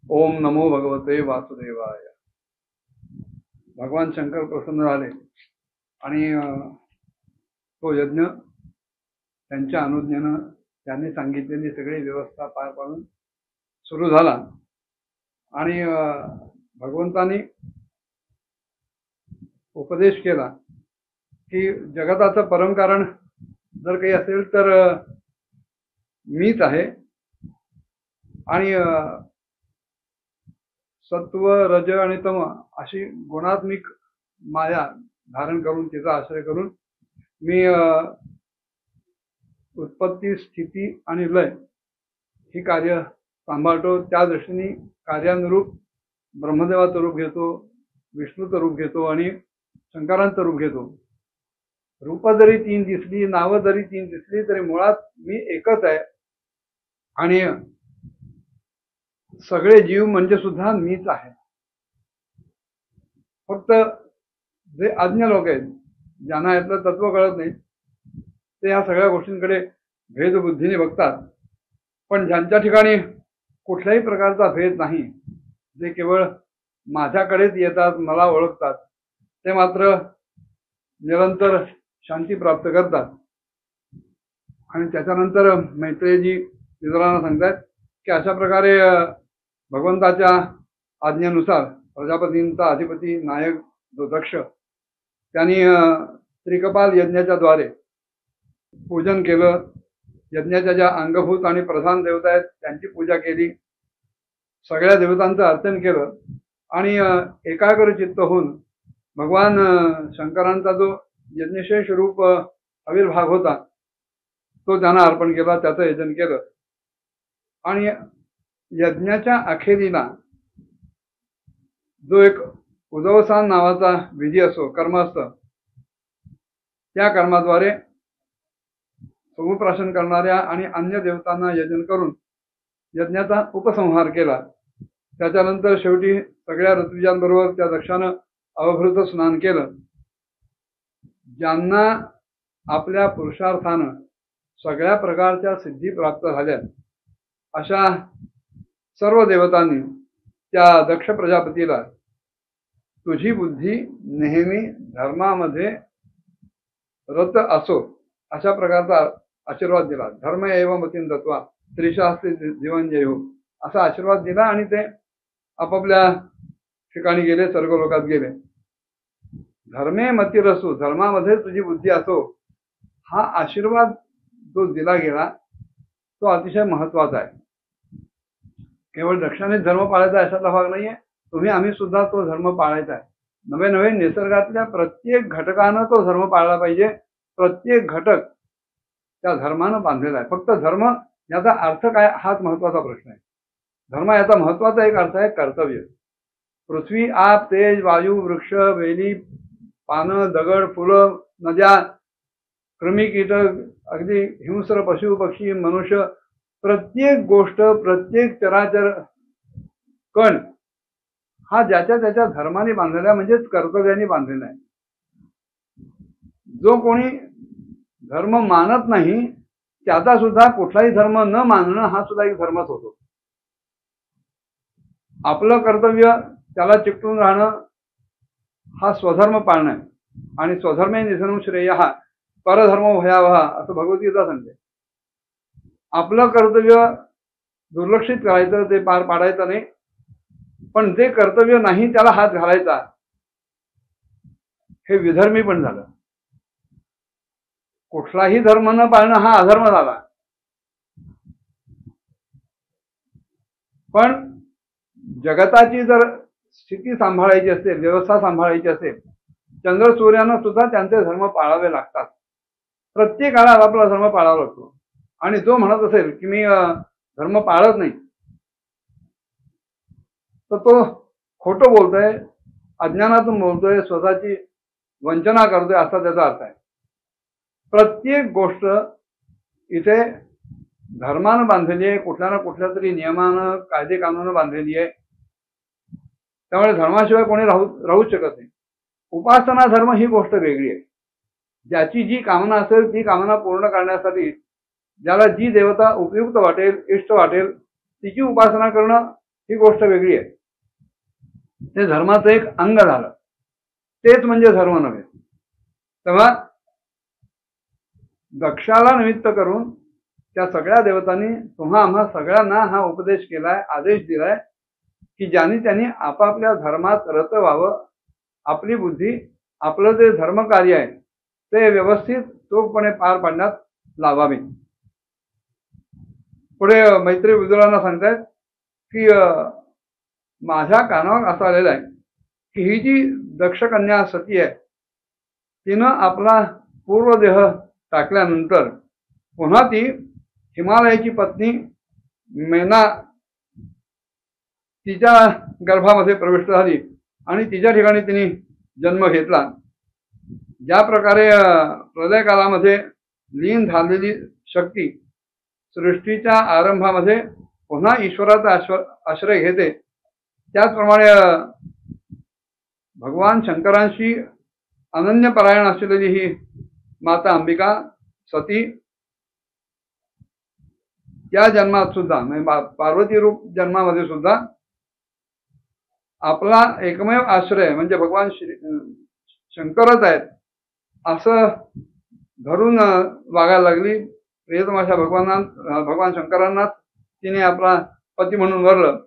ओम नमो भगवते वासुदेवाय। भगवान शंकर प्रसन्न झाले आणि तो यज्ञ त्यांच्या अनुज्ञेनं त्यांनी सांगितलेली सगळी व्यवस्था पार पाडून सुरू झाला। आणि भगवंतांनी उपदेश केला की जगताचं परमकारण जर काही असेल तर मीच आहे। आणि सत्व रज आणि तम अशी गुणात्मिक माया धारण करून तिचा आश्रय करून मी उत्पत्ती स्थिती आणि लय ही कार्य सांभाळतो। त्या दृष्टीने कार्यानुरूप ब्रह्मदेवाचं रूप घेतो, विष्णूचं रूप घेतो आणि शंकरांचं रूप घेतो। रूप जरी तीन दिसली, नावं जरी तीन दिसली तरी मुळात मी एकच आहे। आणि सगळे जीव म्हणजे सुद्धा मीच आहे। फक्त जे अज्ञ लोक आहेत, ज्यांना यातलं तत्व कळत नाही, ते या सगळ्या गोष्टींकडे भेदबुद्धीने बघतात। पण ज्यांच्या ठिकाणी कुठल्याही प्रकारचा भेद नाही, जे केवळ माझ्याकडेच येतात, मला ओळखतात, ते मात्र निरंतर शांती प्राप्त करतात। आणि त्याच्यानंतर मैत्रेयजी विदुरांना सांगतात की अशा प्रकारे भगवंताच्या आज्ञेनुसार प्रजापतींचा अधिपती नायक जो दक्ष, त्यांनी त्रिकपाल यज्ञाच्या द्वारे पूजन केलं। यज्ञाच्या ज्या अंगभूत आणि प्रधान देवता आहेत त्यांची पूजा केली, सगळ्या देवतांचं अर्चन केलं आणि एकाग्र चित्त होऊन भगवान शंकरांचा जो यज्ञशेष रूप आविर्भाव होता तो त्यांना अर्पण केला, त्याचं यजन केलं। आणि यज्ञाच्या अखेरीला जो एक उदवसान नावाचा विधी असतो, कर्म असतं, त्या कर्माद्वारे समुपराशन करणाऱ्या आणि अन्य देवतांना यजन करून यज्ञाचा उपसंहार केला। त्याच्यानंतर शेवटी सगळ्या ऋत्विजांबरोबर त्या दक्षानं अवभृत स्नान केलं। ज्यांना आपल्या पुरुषार्थानं सगळ्या प्रकारच्या सिद्धी प्राप्त झाल्या अशा सर्व देवतांनी त्या दक्ष प्रजापतीला तुझी बुद्धी नेहमी धर्मामध्ये रत असो अशा प्रकारचा आशीर्वाद दिला। धर्म एव मतीन दत्वा त्रिशास्त्री जीवन जय हो असा आशीर्वाद दिला आणि ते आपापल्या ठिकाणी गेले, स्वर्गलोकात गेले। धर्मे मती रसू, धर्मामध्ये तुझी बुद्धी असो, हा आशीर्वाद जो दिला गेला तो अतिशय महत्वाचा आहे। केवळ दक्षाने धर्म पाळायचा अशातला भाग नाहीये, तुम्ही आम्ही सुद्धा तो धर्म पाळायचा आहे। नवे नवे निसर्गातल्या प्रत्येक घटकानं तो धर्म पाळला पाहिजे। प्रत्येक घटक त्या धर्मानं बांधलेला आहे। फक्त धर्म याचा अर्थ काय हाच महत्वाचा प्रश्न आहे। धर्म याचा महत्वाचा एक अर्थ आहे कर्तव्य। पृथ्वी, आप, तेज, वायू, वृक्ष, वेली, पानं, दगड, फुलं, नद्या, कृमी, कीटक, अगदी हिंस्र, पशु, पक्षी, मनुष्य, प्रत्येक गोष्ट, प्रत्येक चराचर कण हा ज्याच्या त्याच्या धर्माने बांधलेला, म्हणजेच कर्तव्याने बांधलेला आहे। जो कोणी धर्म मानत नाही त्याचा सुद्धा कुठलाही धर्म न मानणं हा सुद्धा एक धर्मच होतो। आपलं कर्तव्य त्याला चिकटून राहणं हा स्वधर्म पाळणं आहे। आणि स्वधर्मे निधनं श्रेय परधर्म भयावह असं भगवद्गीता सांगते। आपलं कर्तव्य दुर्लक्षित करायचं, ते पार पाडायचं नाही, पण जे कर्तव्य नाही त्याला हात घालायचा, हे विधर्मी पण झालं। कुठलाही धर्म न पाळणं हा अधर्म झाला। पण जगताची जर स्थिती सांभाळायची असेल, व्यवस्था सांभाळायची असेल, चंद्र सूर्यांना सुद्धा त्यांचे धर्म पाळावे लागतात। प्रत्येकाला आपला धर्म पाळावा लागतो। आणि जो म्हणत असेल की मी धर्म पाळत नाही, तर तो खोटं बोलतोय, अज्ञानातून बोलतोय, स्वतःची वंचना करतोय असा त्याचा अर्थ आहे। प्रत्येक गोष्ट इथे धर्मानं बांधलेली आहे, कुठल्या ना कुठल्या तरी नियमानं, कायदे कानूनं बांधलेली आहे। त्यामुळे धर्माशिवाय कोणी राहूच शकत नाही। उपासना धर्म ही गोष्ट वेगळी आहे। ज्याची जी कामना असेल ती कामना पूर्ण करण्यासाठी ज्याला जी देवता उपयुक्त वाटेल, इष्ट वाटेल, तिची उपासना करणं ही गोष्ट वेगळी आहे. ते धर्माचं एक अंग झालं, तेच म्हणजे धर्म नव्हे. तेव्हा दक्षाला निमित्त करून त्या सगळ्या देवतांनी तुम्हा आम्हा सगळ्यांना हा उपदेश केलाय, आदेश दिलाय की ज्यांनी त्यांनी आपापल्या धर्मात रत व्हावं, आपली बुद्धी आपलं जे धर्म कार्य आहे ते व्यवस्थित चोखपणे पार पाडण्यात लावावे. पुढे मैत्री विदुरांना सांगतायत की माझ्या कानावर असं आलेलं आहे की ही जी दक्ष कन्या सती आहे तिनं आपला पूर्वदेह टाकल्यानंतर पुन्हा ती हिमालयाची पत्नी मेना तिच्या गर्भामध्ये प्रविष्ट झाली आणि तिच्या ठिकाणी तिने जन्म घेतला. ज्या प्रकारे प्रलय कालामध्ये लीन झालेली शक्ती सृष्टीच्या आरंभामध्ये पुन्हा ईश्वराचा आश्रय घेते, त्याचप्रमाणे भगवान शंकरांशी अनन्यपरायण असलेली ही माता अंबिका सती त्या जन्मात सुद्धा म्हणजे पार्वती रूप जन्मामध्ये सुद्धा आपला एकमेव आश्रय म्हणजे भगवान शंकरच आहेत असं धरून वागायला लागली. प्रियतमाशा भगवान शंकरांना तिने आपला पती म्हणून वरलं.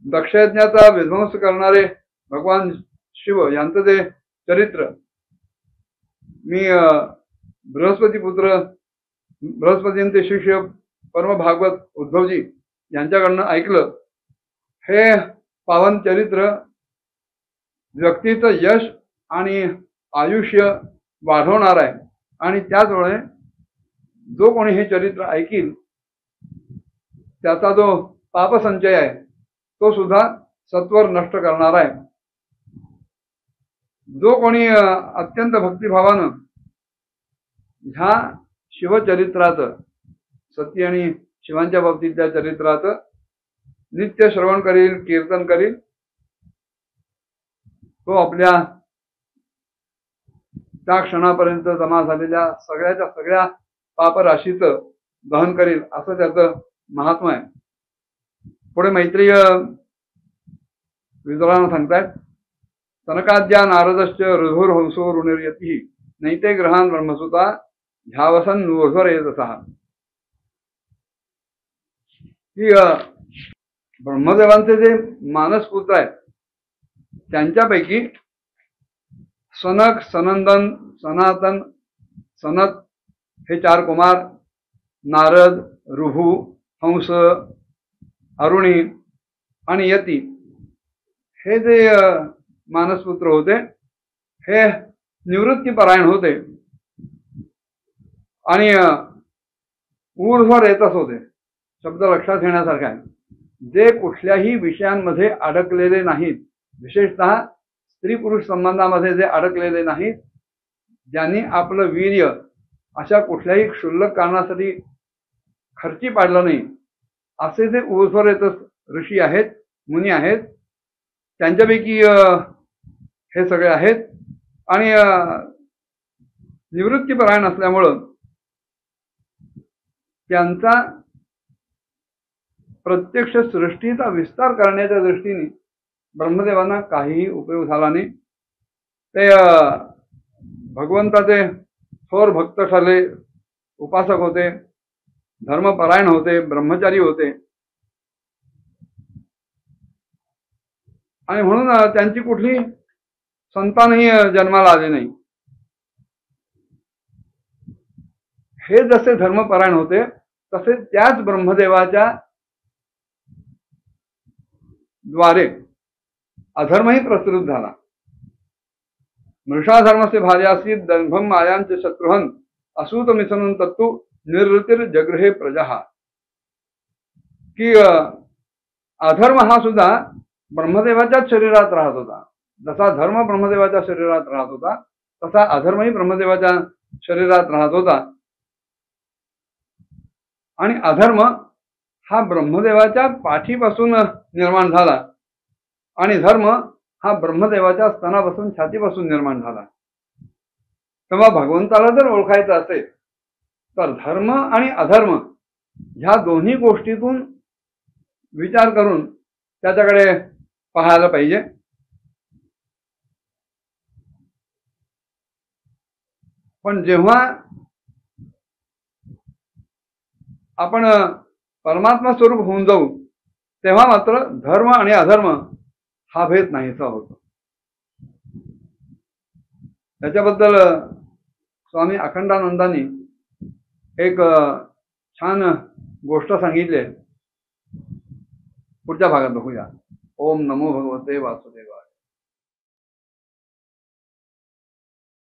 दक्षयज्ञाचा विध्वंस करणारे भगवान शिव यांचं जे चरित्र मी बृहस्पतींचे शिष्य परम भागवत उद्धवजी यांच्याकडनं ऐकलं. हे पावन चरित्र व्यक्तीचं यश आणि आयुष्य वाढवणार आहे आणि त्याचमुळे जो कोणी हे चरित्र ऐकील त्याचा जो पापसंचय आहे तो सुद्धा सत्वर नष्ट करणार आहे. जो कोणी अत्यंत भक्तिभावानं ह्या शिवचरित्राचं सती आणि शिवांच्या बाबतीतल्या चरित्राचं नित्य श्रवण करील, कीर्तन करील, तो आपल्या त्या क्षणापर्यंत जमा झालेल्या सगळ्या पापराशीचं दहन करील असं त्याचं महात्मा आहे. पुढे मैत्रीय विदुरांना सांगतायत सनकाद्या नारदश्च ऋधुर्हंसो ऋणिर्यती नैते ग्रहान ब्रह्मसुता ध्यावसन ऊर्ध्वर येतसा. की ब्रह्मदेवांचे जे मानसपुत्र आहेत त्यांच्यापैकी सनक, सनंदन, सनातन, सनत हे 4 कुमार, नारद, ऋभू, हंस, अरुणी आणि यती हे जे मानसपुत्र होते हे निवृत्तीपरायण होते आणि ऊर्ध्वर येतच होते. शब्द लक्षात घेण्यासारखा आहे. जे कुठल्याही विषयांमध्ये अडकलेले नाहीत, विशेषतः स्त्री पुरुष संबंधामध्ये जे अडकलेले नाहीत, ज्यांनी आपलं वीर्य अशा कुठल्याही क्षुल्लक कारणासाठी खर्ची पाडलं नाही, असे जे ऊर्ध्वर येतच ऋषी आहेत, मुनी आहेत, त्यांच्यापैकी हे सगळे आहेत. आणि निवृत्तीपरायण असल्यामुळं त्यांचा प्रत्यक्ष सृष्टीचा विस्तार करण्याच्या दृष्टीने ब्रह्मदेवांना काहीही उपयोग झाला नाही. ते भगवंताचे थोर भक्त ठरले, उपासक होते, धर्मपरायण होते, ब्रह्मचारी होते आणि म्हणून त्यांची कुठली संतानही जन्माला आले नाही. हे जसे धर्मपरायण होते तसे त्याच ब्रह्मदेवाच्या द्वारे अधर्मही प्रसृत झाला. मृषा धर्मसे भार्यासी दंभम मायांचे शत्रुहन असूत मिसनून तत्तु निर्वृत्तीर जगृहे प्रजा. की अधर्म हा सुद्धा ब्रह्मदेवाच्याच शरीरात राहत होता. जसा धर्म ब्रह्मदेवाच्या शरीरात राहत होता तसा अधर्मही ब्रह्मदेवाच्या शरीरात राहत होता. आणि अधर्म हा ब्रह्मदेवाच्या पाठीपासून निर्माण झाला आणि धर्म हा ब्रह्मदेवाच्या स्तनापासून छातीपासून निर्माण झाला. तेव्हा भगवंताला जर ओळखायचं असेल तर धर्म आणि अधर्म ह्या दोन्ही गोष्टीतून विचार करून त्याच्याकडे पाहायला पाहिजे. पण जेव्हा आपण परमात्मा स्वरूप होऊन जाऊ तेव्हा मात्र धर्म आणि अधर्म हा भेद नाहीसा होतो. त्याच्याबद्दल स्वामी अखंडानंदांनी एक छान गोष्ट सांगितली. पुढच्या भागात बघूया. ओम नमो भगवते वासुदेवाय.